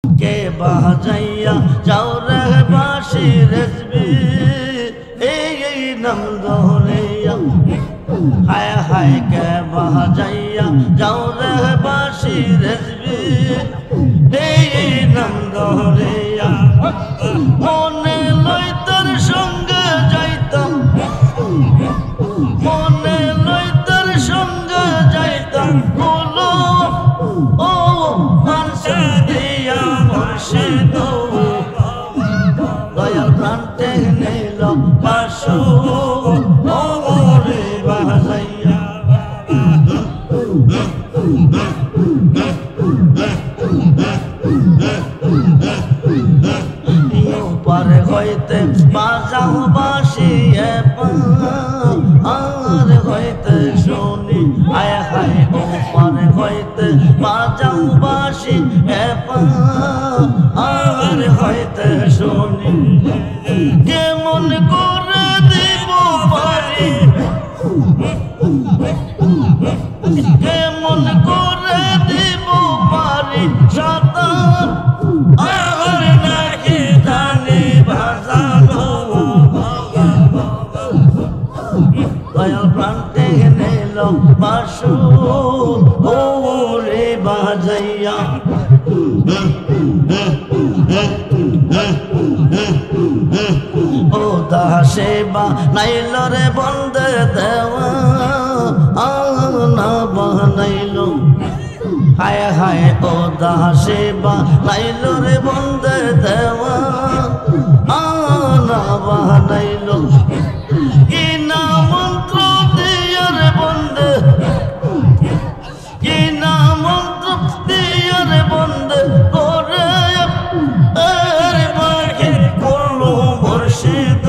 কে বাজাইয়া যাও রে বাঁশি রেজবি এই নাম ধরিয়া হায় হায় কে বাজাইয়া যাও রে বাঁশি রেজবি এই নাম ধরিয়া মনে লইতার সঙ্গে যাইতাম মনে লইতার সঙ্গে যাইতাম বলো ও মানসে দিয়া বসে তো দয়াল প্রান্তে নিল পাশো রে বাজাইয়া পারে হইতে বাজাও বাসি আর হইতে শুনি হায় হায় ও পারে হইতে বাজাও বাসি আর হইতে শুনি কেমন করে দিব পারি কেমন করে দিব পারি সাতার আর নাকি জানি ভাষানো দয়াল প্রান্তে নিল বাসু রে বাজাইয়া ও দাসে বা নাইল রে বন্দে দেওয়া না বানাইল হায় হায় ও দাসে বা নাইল রে বন্দে দেওয়া না বানাইল কি না মন্ত্র দিয়ার বন্দে কি না মন্ত্র দিয়ার বন্দে করে করলো মুর্শিদ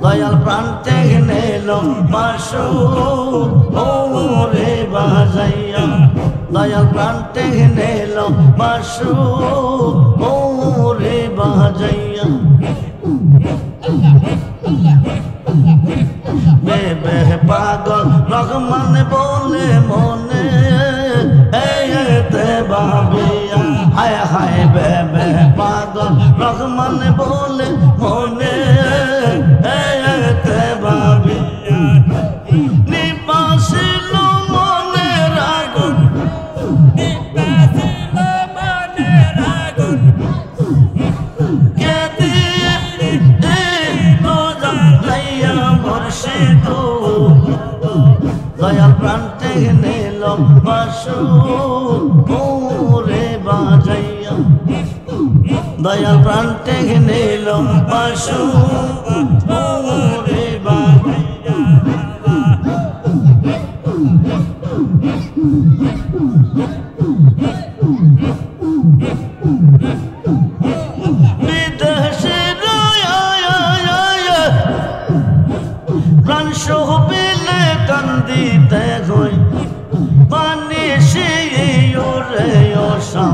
দয়াল প্রান্তে নিল বাসু রে বাজাইয়া দয়াল প্রান্তে নিল বাসু রে বাজাইয়া বেবে পাগল রহমান বলে মনে তে ভাবিয়া হায় হায় বেবে পাগল রহমান বলে মনে তে ভাবিয়া নিবাসিল মনে রাগুন নিবাসিল মনে রাগুন কে দিয়ে মুর্শিদ দয়াল প্রান্তে নিল বাসু রে বাজাইয়া দয়াল প্রান্তে নিল বাসু রে বাজাইয়া প্রাণ সহবিলে কান্দিতে হই পানি সে রে ওসা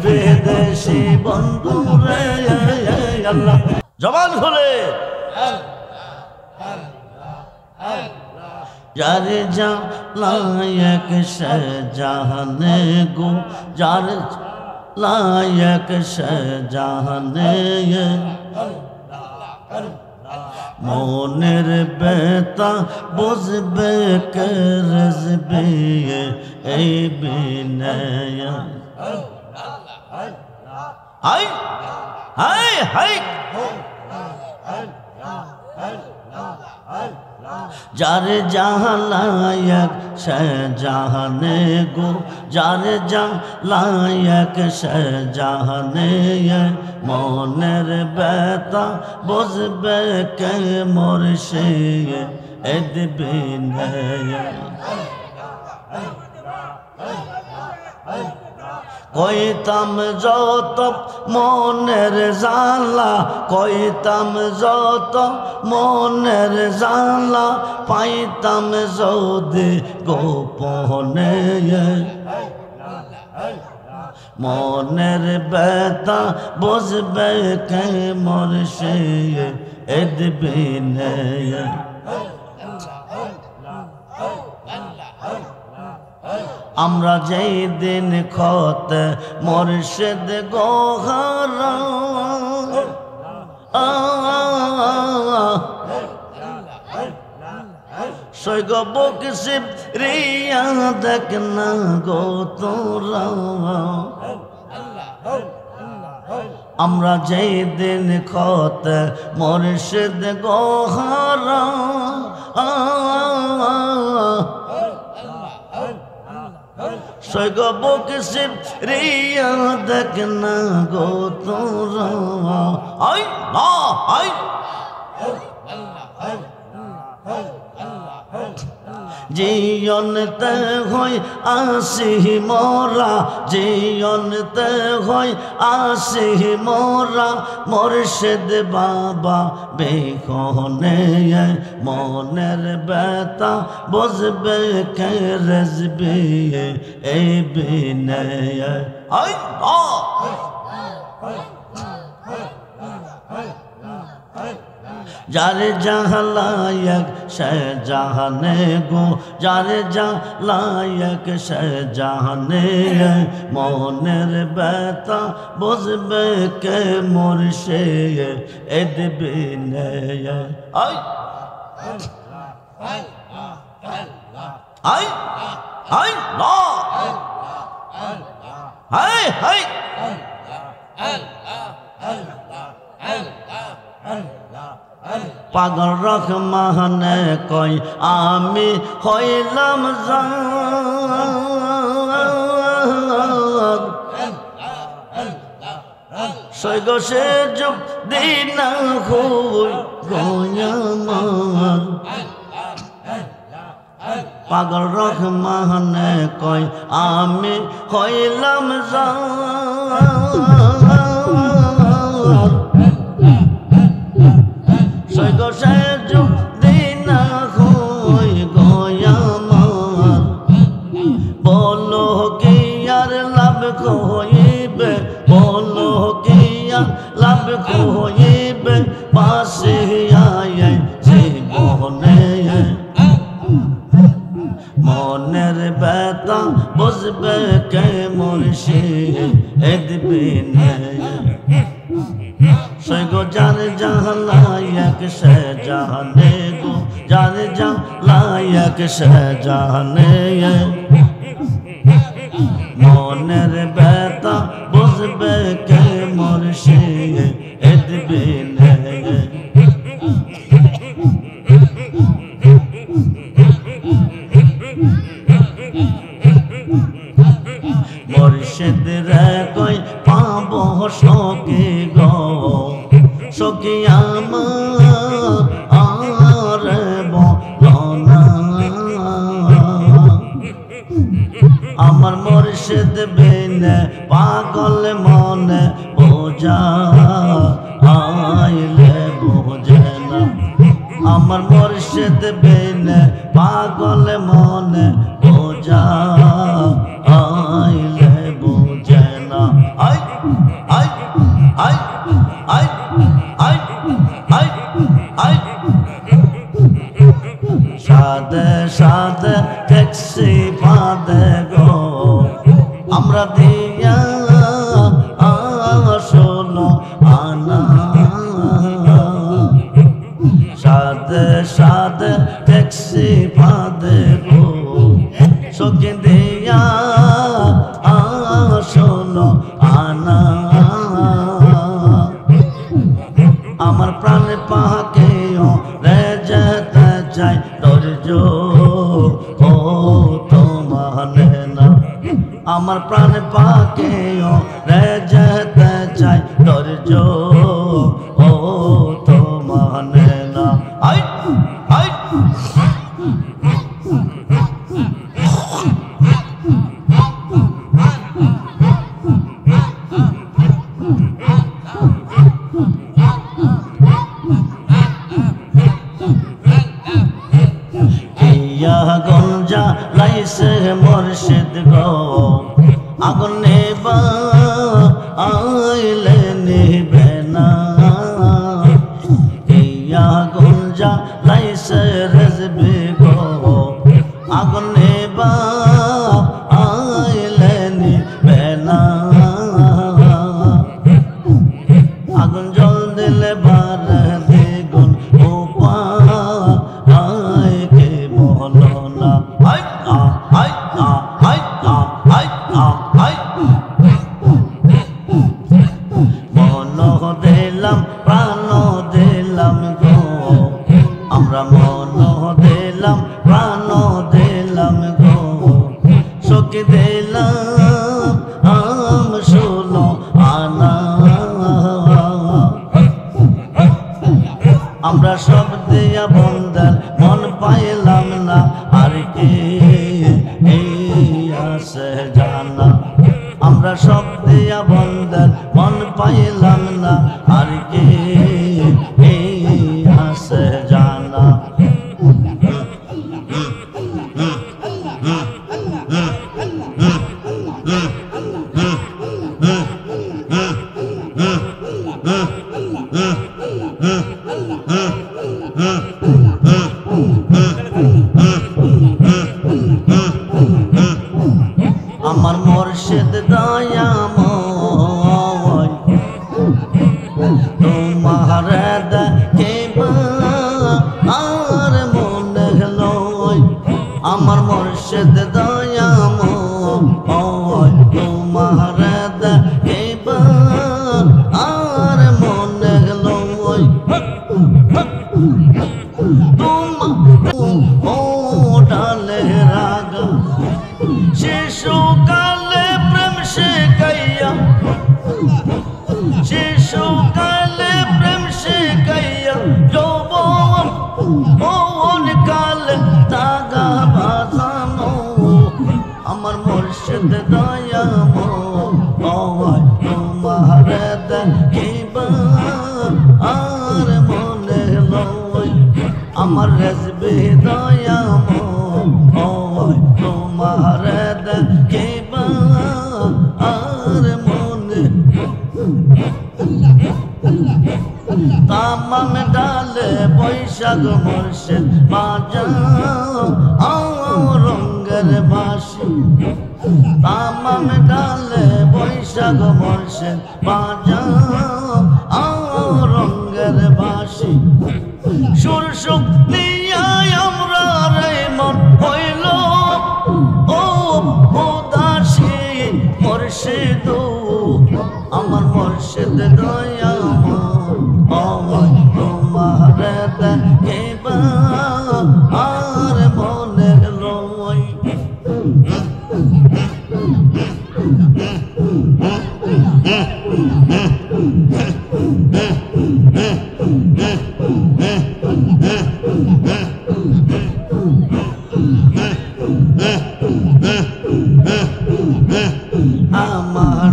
বিদেশি বন্ধু রে আল্লাহ জবান খুলে যারে যা লায়ক সে জাহানে গো যারে লায়ক সে জাহানে মনের বেতা বুঝবে কে রজবে এই বিনয় হাই হাই হাই যারে জাহান লায়ক সে জাহানে গো যারে জাহান লায়ক সে জাহানে মনের বেতা বুঝবে কে মুর্শিদ এদ বিনয় কইতাম যত মনের জালা কইতাম যত মনের জালা পাইতাম যদি গোপনে মনের বেতা বুঝবে কে মুর্শিদ এদ বিনয় আমরা যেই দিন খত মুর্শিদ গোহারা সৈগ বুক শিব রিয়া দেখ না গো তোরা আমরা যেই দিন খত মুর্শিদ গোহারা সৈগ বুক শিব রিয়া দেখ না গো তোরা আই না আই জীবনতে হয় আসি মোরা জীবনতে হয় আসি মোরা মুর্শিদ বাবা বেখনে মনের ব্যথা বুঝবে কে রেজবে এই বিনয় আই যারে জাহালায়ক সে জাহানে গো যারে জাহালায়ক সে জাহানে মনের ব্যথা বুঝবে কে মুর্শিদ বিনয় আই আই আই লা হাই হাই পাগল রহমানে কই আমি হইলাম জান সৈগ সে যুগ দিন হই গয়ামান পাগল রহমানে কই আমি হইলাম জান সৈগ সে যুগ দিন হই গয়ামান বলো কি আর লাভ হইবে বলো কি আর লাভ হইবে পাশে আয় জীবনে মনের ব্যথা বুঝবে কে মুর্শিদ বিনয় সৈগ জানে জাহালায়ক সে জাহানে গো জানে জাহালায়ক সে জাহানে মনের ব্যথা বুঝবে কে মুর্শিদ বিনয় মুর্শিদ রে কই পাবো সখী গো সখী আমার বলনা আমার মুর্শিদ বিনে পাগল মনে বোঝা আইলে বোঝে না আমার মুর্শিদ বিনে পাগল মনে বোঝা আইলে বোঝে না I I I I I I I Sade Sade taxi পাদে গো আমরা দিয়া আসলো আনা সাদে সাদে ট্যাক্সি পাদে গো সখী দিয়া আসলো আনা আমার প্রাণ পাকে রে যেতে চাই ধৈর্য ও তো মানে না আমার প্রাণ পাকে রে যেতে চাই ধৈর্য ও তো মানে না আই আই আগুন জ্বালাইছে মুর্শিদ গো আগুন নেবা আইলে নিবে না আগুন জ্বালাইছে রেজবে গো আগুন নেবা না আগুন জল দিলে বারে দ্বিগুণ উপায় কে বলো না I a I a I a I a I মন দিলাম প্রাণ দিলাম গো আমরা মন দিলাম প্রাণ দিলাম গো সখী দিলাম আম ষোলো আনা আমরা সব দিয়া বন্দার মন পাইলাম না আর কি আছে জানা আমরা সব দিয়া বন্দার মন পাইলাম না আর কি আছে জানা আমার মুর্শিদ দয়াময় তোমার দেখিবা আর মনে লয় আমার মুর্শিদ দয়াময় তোমার দেখিবা আর মনে লয় ও ডালে রাগা শিশুকালে প্রেম শিখাইয়া শিশুকালে প্রেম শিখাইয়া যৌবন কালে দাগা বাঁধানো আমার মুর্শিদ দয়াময় তোমার দেখিবা আর মনে লয় আমার রেজবে দয়াময় তোমার দেখিবা আর মনে তামাম ডালে বৈশাখ মুর্শিদ বাজাও রঙের বাঁশি তামাম ডালে বৈশাখ মুর্শিদ বাজাও রঙের বাঁশি সুর সুখ নিয়ে আমরা রে মন হইল ও উদাসী মুর্শিদ আমার মুর্শিদ দয়াময় তোমার দেখিবা আর মনে লয় আমার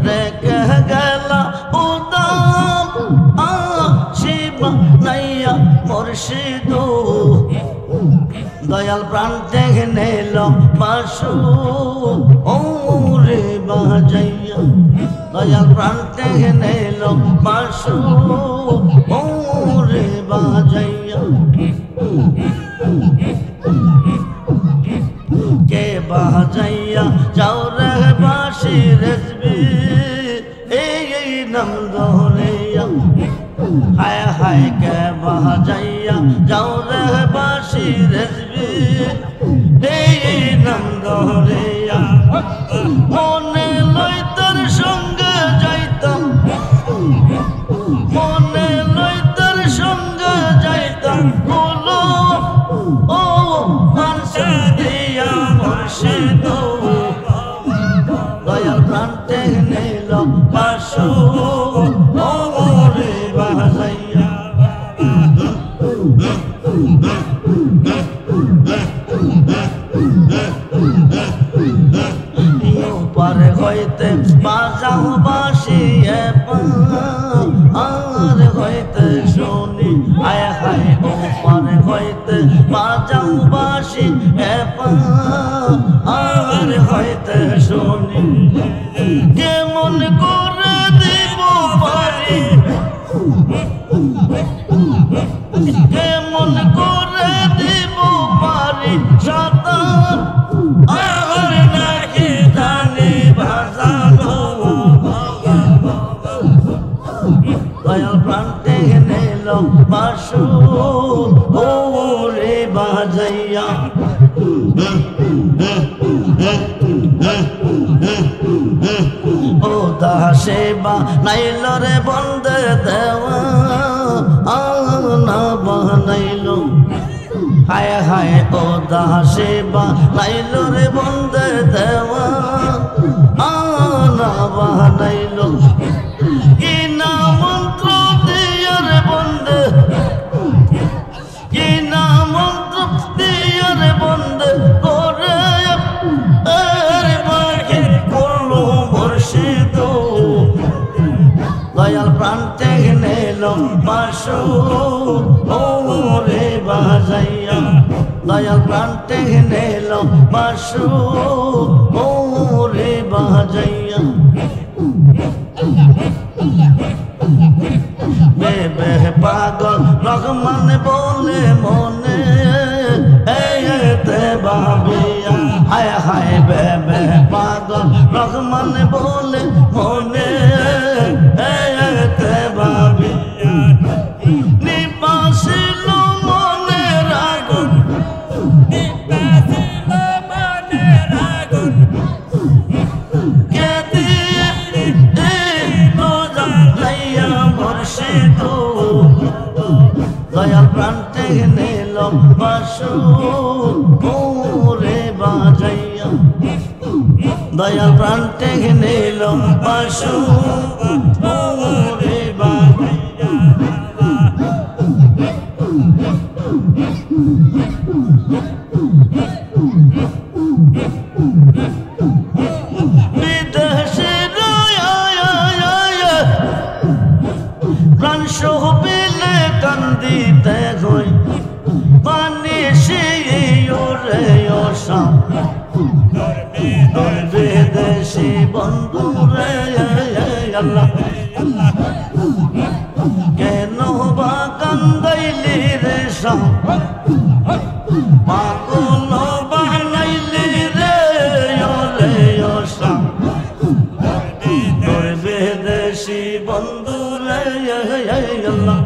রেখে গেলা উদাম শিব নাইয়া মুর্শিদ দয়াল প্রাণ থেকে নিল বাসু ওরে বাজাইয়া দয়াল প্রাণ থেকে নিল বাসু ওরে বাজাইয়া কে বাজাইয়া যাও রে বাঁশি রেজবি এই নাম ধরিয়া হায় হায় কে বাজাইয়া যাও রে বাঁশি রেজবি এই নাম ধরিয়া মনে লই তোর সঙ্গে যাইতাম মনে লই তোর সঙ্গে যাইতাম বলো ও দিয়া মুর্শিদ দয়াল প্রাণ থেকে নিল বাসু ওরে বাজাইয়া পারে হইতে বাজাও বাঁশি আর হইতে শুনি আয় হায় ও পারে হইতে বাজাও বাঁশি আর হইতে শুনি কেমন করে দিব পারি কেমন করে দিব পারি সাতার আর নাকি জানি ভাষা ও দাসে বা নাইল রে বন্দে দেওয়া না বানাইল হায় হায় ও দাসে বা নাইল রে বন্দে দেওয়া না বানাইল কি না মন্ত্র দিয়া রে বন্দে কি না মন্ত্র দিয়া রে বন্দে করে করলো মুর্শিদ দয়াল প্রাণ থেকে নিল বাসু রে বাজাইয়া দয়াল প্রাণ থেকে নিল বাসু রে বাজাইয়া বেবে পাগল রহমান বলে মনে এতে ভাবিয়া হায় হায় বেবে পাগল রহমান বলে মনে এতে ভাবিয়া নিবাসিল মনে রাগুন নিবাসিল মনে রাগুন দয়াল প্রাণ থেকে নিল বাসু রে বাজাইয়া দয়াল প্রাণ থেকে নিল বাসু রে বাজাইয়া বিদেশে প্রাণ সহ পেলে কান্দিতে হই পানি সে রে ওসা বিদেশি বন্ধু রে আল্লাহ কেন বা কান্দাইলি রে সা পাগল বানাইলি রে ওসা তোর বিদেশি বন্ধু রে আল্লাহ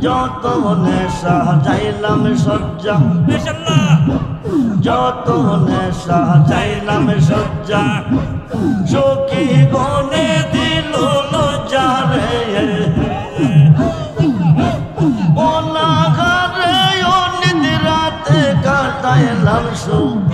যত নেশা যাইলাম সজ্জা যত নেশা যাইলাম সজ্জা সখী গনে দিল লজ্জা রে ওলা ঘরে ও নিদ্রাতে কাটাইলাম সুখ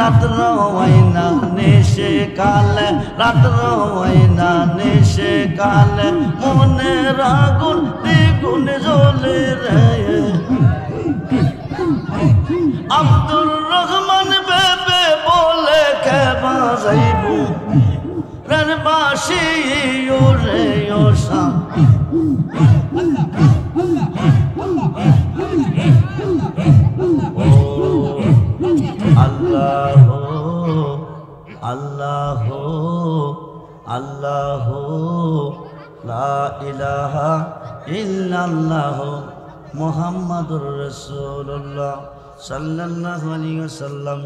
রাত্র ওইনা নেশে কালে রাত্র ওইনা নেশে কালে মনে রাগুন দ্বিগুণ জ্বলে রে আব্দুর রহমান বেবে বলে কে বাজাইবু রেন বাসি রে ওসা আল্লাহ আল্লাহ আল্লাহ লা ইলাহা ইল্লাল্লাহ মুহাম্মাদুর রাসূলুল্লাহ সাল্লাল্লাহু আলাইহি ওয়াসাল্লাম।